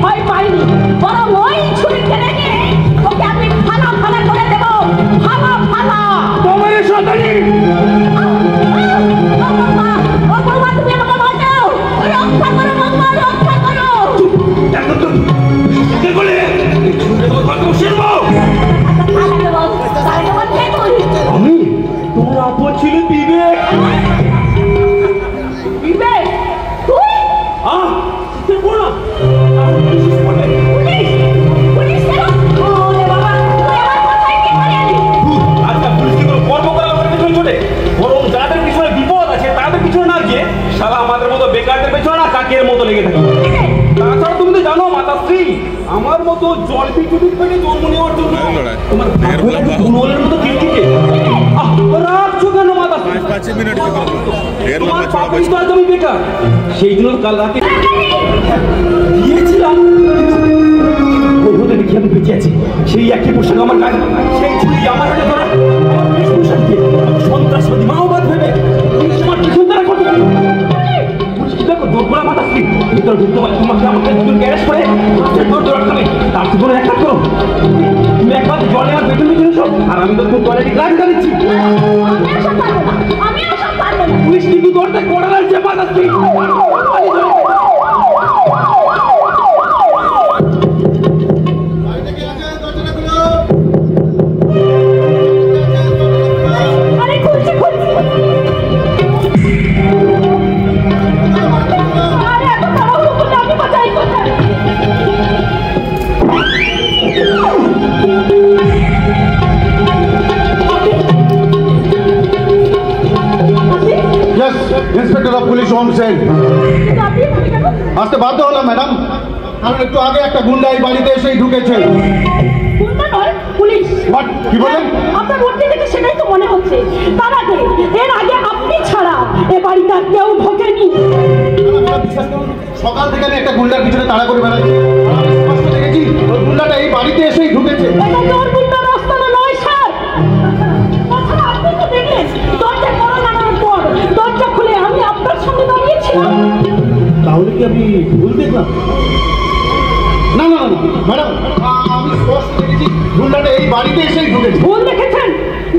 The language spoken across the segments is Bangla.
ভয় পাইনি, বরং ওই ছুরি টেনে নিয়ে ওকে আমি ফালা ফালা করে দেবো। ফালা ফালা তোমার শতানি তুমি আমাকে বাঁচাও, রক্ষা করো বাবা, রক্ষা করো। আমি তোমার আপন ছিল বিবেক। বিবেক তুই? আচ্ছা পুলিশ কি কর্ম করার পিছনে চলে, বরং যাদের পিছনে বিপদ আছে তাদের পিছনে না গিয়ে সারা আমাদের মতো বেকারদের পেছনে না কাকের মতো লেগে থাকে। তাছাড়া তুমি তো জানো মাতাশ্রী, আমার মতো জল বিদ্যুৎ থেকে জন্ম নেওয়ার জন্য তোমার গুণলের মতো কিরকিকে রাখছো কেন মাতাশ্রী? তোমার পাপড়ি তো আজ আমি বেকার, সেই জন্য কাল রাতে দিয়েছিলাম বলতে দেখি আমি বেঁচে আছি। সেই একই পোশাক আমার গায়ে, সেই ছুরি আমার হাতে ধরা, সন্ত্রাসবাদী মাওবাদ ভেবে তোমার কি সুন্দর করতে দেখো দোরগোড়া মাতাশ্রী ভিতরে ঢুকতে পারে। তোমাকে আমাকে দুজন গ্যারেজ করে দৌড় দৌড়াতে তার জীবনে এক কাজ করো, তুমি একবার জলে আমার বেতন বেতন এসো, আর আমি তো খুব টয়লেটে গ্লাস দিচ্ছি। পুলিশ কিন্তু দৌড়তে করে লাগছে Matashree. Inspector of police home से আসতে বাধ্য হলাম ম্যাডাম, কারণ একটু আগে একটা গুন্ডা এই বাড়িতে এসেই ঢুকেছে। গুন্ডা নয়, পুলিশ। হোয়াট? কি বলেন? আপনার মূর্তি দেখে সেটাই তো মনে হচ্ছে। তার আগে এর আগে আপনি ছাড়া এ বাড়িতে আর কেউ ঢোকেনি। সকাল থেকে আমি একটা গুন্ডার পিছনে তাড়া করে বেড়াচ্ছি, আমি স্পষ্ট দেখেছি ওই গুন্ডাটা এই বাড়িতে এসেই ঢুকেছে। এটা তোর গুন্ডার রাস্তা নয় স্যার। তাছাড়া আপনি তো দেখলেন দরজা করা লাগানোর পর দরজা খুলে আমি আপনার সামনে দাঁড়িয়েছিলাম। তাহলে কি আমি ভুল দেখলাম? না না না ম্যাডাম, আমি স্পষ্ট দেখেছি গুন্ডাটা এই বাড়িতে এসেই ঢুকেছে। ভুল দেখেছেন,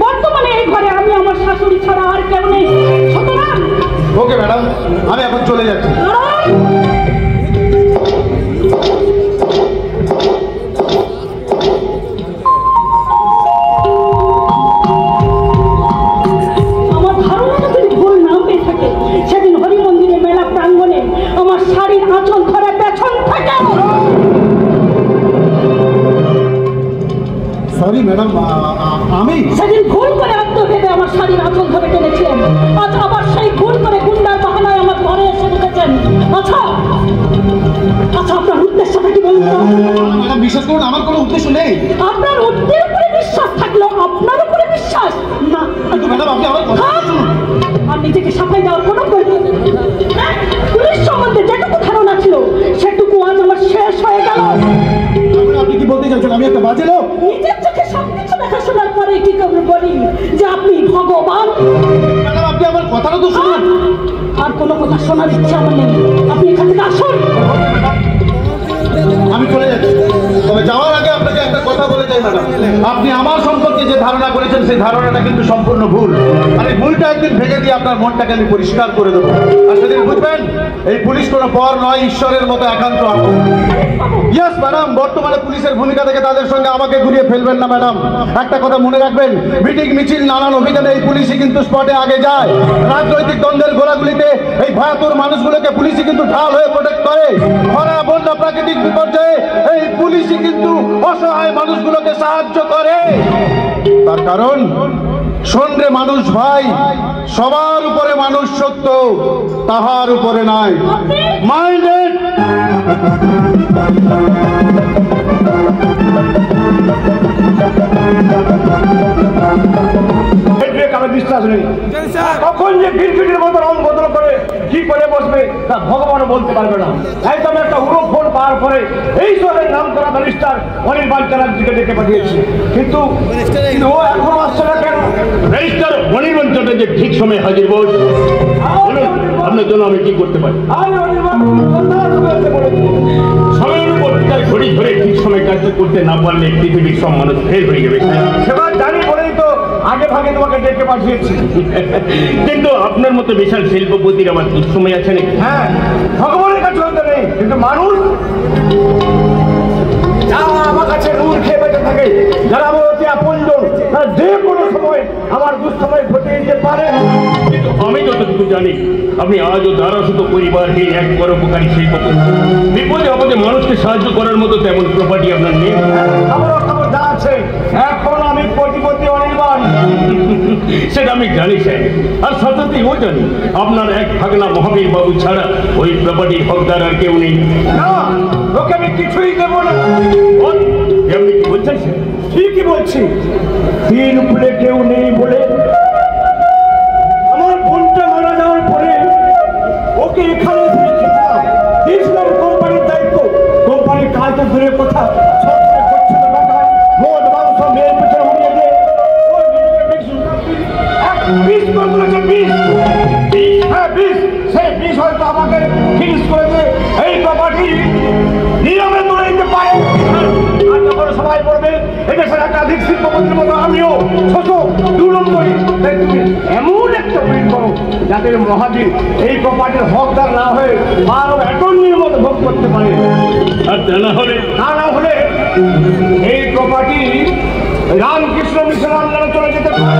বর্তমানে এই ঘরে আমি আমার শাশুড়ি ছাড়া আর কেউ নেই। সুতরাং ওকে ম্যাডাম, আমি এখন চলে যাচ্ছি। আমার ধারণা যদি ভুল না হয়ে থাকে, সেদিন হরি মন্দিরের মেলা প্রাঙ্গণে আমার শাড়ির আঁচল ধরে পেছন থেকে। সরি ম্যাডাম, আমি সেদিন ভুল করে আত্মভেদে আমার শাড়ির আঁচল ধরে টেনেছিলেন, আজ আবার সেই ভুল করে গুন্ডার বাহানায় আমার ঘরে এসে ঢুকেছেন। আচ্ছা আচ্ছা, আপনার উদ্দেশ্যটা কি বলুন তো? ম্যাডাম বিশ্বাস করুন, আমার কোনো উদ্দেশ্য নেই। আপনার উদ্দের উপরে বিশ্বাস থাকলেও আপনার উপরে বিশ্বাস না। কিন্তু ম্যাডাম আপনি আমার কথা শুনুন। আর নিজেকে সাফাই দেওয়ার কোনো প্রয়োজন নেই। পুলিশ সম্বন্ধে যেটুকু ধারণা ছিল সেটুকু আজ আমার শেষ হয়ে গেল। আপনি কি বলতে চাইছেন আমি একটা বাজে লোক? নিজের চোখে সবকিছু দেখাশোনার পরে কি করে বলি যে আপনি ভগবান? ম্যাডাম আপনি আমার কথাটা তো শুনুন। আর কোনো কথা শোনার ইচ্ছা আমার নেই, আপনি এখান থেকে আসুন। আমি চলে যাচ্ছি, তবে যাওয়ার আগে আপনাকে একটা কথা বলে যাই ম্যাডাম, আপনি আমার সম্পর্কে যে ধারণা করেছেন সেই ধারণাটা কিন্তু সম্পূর্ণ ভুল। আর এই ভুলটা একদিন ভেঙে দিয়ে আপনার মনটাকে আমি পরিষ্কার করে দেবো। আর সেদিন বুঝবেন এই পুলিশ কোনো পর নয়, ঈশ্বরের মতো একান্ত আপন। ইয়েস ম্যাডাম, বর্তমানে পুলিশের ভূমিকা থেকে তাদের সঙ্গে আমাকে ঘুরিয়ে ফেলবেন না ম্যাডাম। একটা কথা মনে রাখবেন, মিটিং মিছিল নানান অভিযানে এই পুলিশই কিন্তু স্পটে আগে যায়। রাজনৈতিক দ্বন্দ্বের গোলাগুলিতে এই ভয়াতুর মানুষগুলোকে পুলিশই কিন্তু ঢাল হয়ে প্রোটেক্ট করে। খরা বন্যা প্রাকৃতিক বিপর্যয়ে এই পুলিশই কিন্তু অসহায় মানুষগুলোকে সাহায্য করে। তার কারণ শোন রে মানুষ ভাই, সবার উপরে মানুষ সত্য, তাহার উপরে নাই। মাইন্ডেড। আমার বিশ্বাস নেই, কখন যে গিরগিটির মতো রং বদল করে কি করে বসবে তা ভগবানও বলতে পারবে না। একদম একটা উড়ো ফোন পা তারপরে এই শহরের নাম করা ব্যারিস্টার অনির্বাণ চ্যাটার্জিকে ডেকে পাঠিয়েছি, কিন্তু ও এখনো আসছে না কেন? ব্যারিস্টার অনির্বাণ চ্যাটার্জি ঠিক সময় হাজির বল। আপনার জন্য আমি কি করতে পারি? সময়ানুবর্তিতার ঘড়ি ধরে ঠিক সময় কাজ করতে না পারলে পৃথিবীর সব মানুষ ফেল হয়ে যাবে। সেবার জানি বলেই তো আগে ভাগে তোমাকে ডেকে পাঠিয়েছি। কিন্তু আপনার মতো বিশাল শিল্পপতির আমার দুঃসময় আছে নাকি? হ্যাঁ, ভগবানের কাছে হতে নেই, কিন্তু মানুষ যারা আমার কাছে নুন খেয়ে বেঁচে থাকে, যারা আমার অতি আপনজন, তারা যে কোনো সময় আমার দুঃসময় ঘটিয়ে দিতে পারে। কিন্তু আমি যতটুকু জানি আপনি আজও দ্বারশত পরিবারহীন এক পরোপকারী শিল্পপতি। বিপদে আপদে মানুষকে সাহায্য করার মতো তেমন প্রপার্টি আপনার নেই। আমার খবর যা আছে, এখন আমি কোটিপতি অনির্বাণ। সেটা আমি জানি স্যার, আর সাথে ও জানি আপনার এক ভাগনা মহাবীর বাবু ছাড়া ওই প্রপার্টির হকদার আর কেউ নেই। না, ওকে আমি কিছুই দেবো না। আপনি কি বলছেন স্যার? ঠিকই বলছি, তিন উপরে কেউ নেই বলে আমার বোনটা মারা যাওয়ার পরে ওকে এখানে রেখেছিলাম, দিয়েছিলাম কোম্পানির দায়িত্ব। কোম্পানির কাজ তো দূরের কথা, সবসময় করছে না টাকা, মদ মাংস মেয়ের পেছনে উড়িয়ে দিয়ে ও বিষ করে তুলেছে। হ্যাঁ, সেই বিষ হয়তো আমাকে ফিনিশ করে দিয়ে এই প্রপার্টি নিয়মে তুলে দিতে পারে। আর যখন সবাই বলবে এদেশের একাধিক শিল্পপতির মতো আমিও ছোট 2 নম্বরই, তাই তুমি এমন একটা উইল করো যাতে মহাবীর এই প্রপার্টির হকদার না হয়ে আরো অ্যাটর্নির মতো ভোগ করতে পারে। আর তা না হলে এই প্রপার্টি রামকৃষ্ণ মিশন আন্দোলনে চলে যেতে পারে।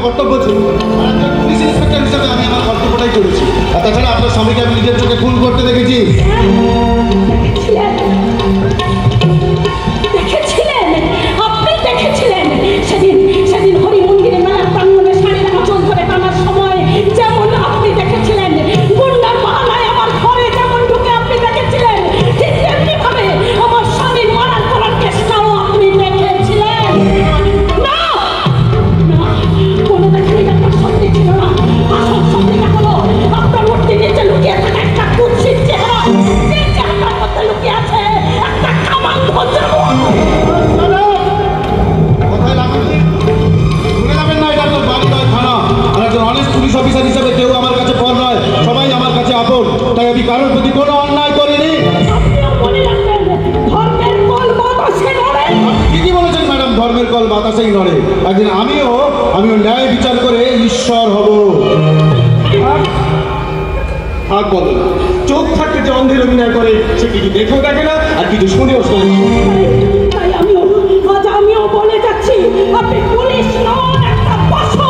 কর্তব্য ছিল, পুলিশ ইন্সপেক্টর হিসাবে আমি আমার কর্তব্যটাই করেছি। আর তাছাড়া আপনার স্বামীকে আমি নিজের চোখে খুন করতে দেখেছি। সেদিন হরি মন্দিরে মেলার প্রাঙ্গণে শাড়ির আঁচল ধরে টানার সময় যেমন আপনি দেখেছিলেন, গুন্ডার বাহানায় আমার ঘরে যেমন ঢুকে আপনি দেখেছিলেন, ঠিক তেমনি ভাবে আমার স্বামীর মারার করার চেষ্টাও আপনি দেখেছিলেন। না, কোনো দেখানি আপনার সত্যি ছিল না। আসল সত্যিটা হলো আপনার মূর্তি নিচে লুকিয়ে থাকা একটা কুৎসিত চেহারা, যে চেহারার মধ্যে লুকিয়ে আছে একটা কামান ভদ্র। কোথায় লাগাবেন? ভুলে যাবেন না, এটা আপনার বাড়ি নয়, থানা। আর একজন অনেস্ট পুলিশ অফিসার হিসেবে কেউ আমার কাছে পর নয়, সবাই আমার কাছে আপন। তাই আমি কারোর প্রতি কোনো অন্যায় করিনি। আপনিও মনে রাখবেন, ধর্মের কল বাতাসে নড়ে। ঠিকই বলেছেন ম্যাডাম, ধর্মের কল বাতাসেই নড়ে। একদিন আমিও ন্যায় বিচার করে ঈশ্বর হব। আর বলো, চোখ থাকতে যে অন্ধের অভিনয় করে সে কিছু দেখেও দেখে না, আর কিছু শুনেও শোনে না। তাই আমিও বলে যাচ্ছি, আপনি পুলিশ নন, একটা পশু।